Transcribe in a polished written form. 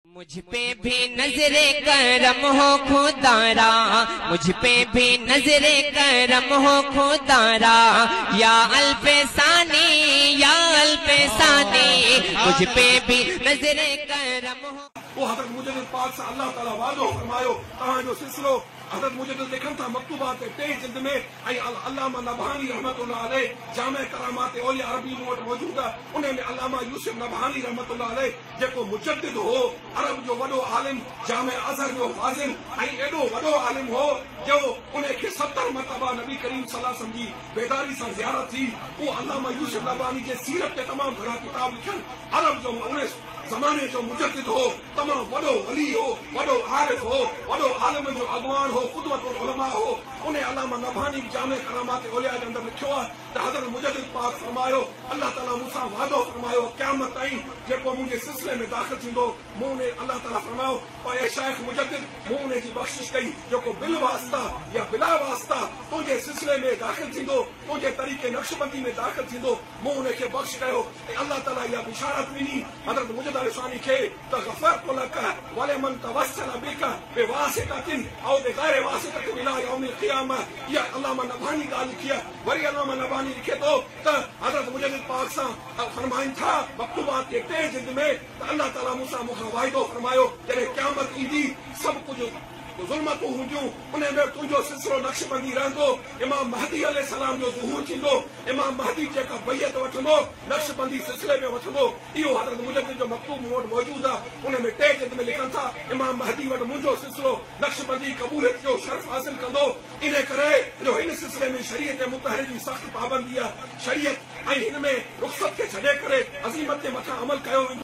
मुझ पे भी नजरे करम हो खुदारा, मुझ पे भी नजरे करम हो खुदारा, या अल्फसानी या अल्फसानी, मुझ पे भी नजरे करम हो। वो हज़रत मुजद्दिद पाक से अल्लाह ताला वादो फरमायो तहां जो सिलसिलो हज़रत मुजद्दिद लिखन था मकतूबात टे जिल्द में ऐं अल्लामा नबहानी रहमतुल्लाह अलैह जामे करामात औलिया अरबी मूं वटि मौजूद आहे। उन में अल्लामा यूसुफ नबहानी रहमतुल्लाह अलैह जेको मुजद्दिद हो, अरब जो वॾो आलिम, जामे अज़हर जो फाज़िल ऐं एॾो वॾो आलिम हो जो उन खे 70 मरतबा नबी करीम सल्लल्लाहु अलैहि वसल्लम जी बेदारी सां ज़ियारत थी। उहो अल्लामा यूसुफ नबहानी जे सीरत ते तमामु घणा किताब लिखियनि। अरब जो उन ज़माने जो मुजद्दिद हो, तमामु वॾो वली हो, वॾो आरिफ हो, वॾो आलिम जो अॻवान हो, क़ुदवतुल उलमा हो। उन अल्लामा नबहानी जामे करामात औलिया जे अंदरि लिखियो आहे त हज़रत मुजद्दिद पाक फरमायो अल्लाह ताला मूंसां वादो फरमायो क़यामत ताईं जेको मुंहिंजे सिलसिले में दाख़िल थींदो मूं उन अल्लाह ताला फरमायो ऐं शेख मुजद्दिद मूं उन जी बख़्शिश कई जेको बिल वास्ता या बिला वास्ता तुंहिंजे सिलसिले में दाख़िल थींदो, तुंहिंजे तरीक़े नक्शबंदी में दाख़िल थींदो, मूं उन खे बख़्श कयो। ऐं अल्लाह ताला इहा बिशारत ॾिनी हज़रत मुजद्दिद अलैहि खे त गफ़रतु लक वलिमन तवस्सल बिका बिवासिततिन औ बिग़ैरि वासिततिन इला यौमिल क़ियामह। इहा अल्लामा नबहानी ॻाल्हि लिखी आहे। वरी अल्लामा नबहानी लिखे थो त हज़रत मुजद्दिद पाक सां फरमाइनि था मकतूबात जे टे जिल्द में त अल्लाह ताला मूंखां वाइदो फरमायो जॾहिं क़यामत ईंदी सभु कुझु ज़ुल्मतूं हूंदियूं, उन में तुंहिंजो सिलसिलो नक्शबंदी रहंदो, इमाम महदी अलैहिस्सलाम जो ज़ुहूर थींदो, इमाम महदी जेका बैयत वठंदो नक्शबंदी सिलसिले में वठंदो। इहो हज़रत मुजद्दिद जो मकतूब मूं वटि मौजूद आहे। उन में टे जिल्द में लिखनि था इमाम महदी वटि मुंहिंजो सिलसिलो नक्शबंदी क़बूलियत जो शर्फ़ हासिल कंदो। इन करे जो हिन सिलसिले में शरीयत मुतहर जी सख़्त पाबंदी आहे, शरीयत ऐं हिन में रुख़सत खे छॾे करे अज़ीमत जे मथां अमल कयो वेंदो।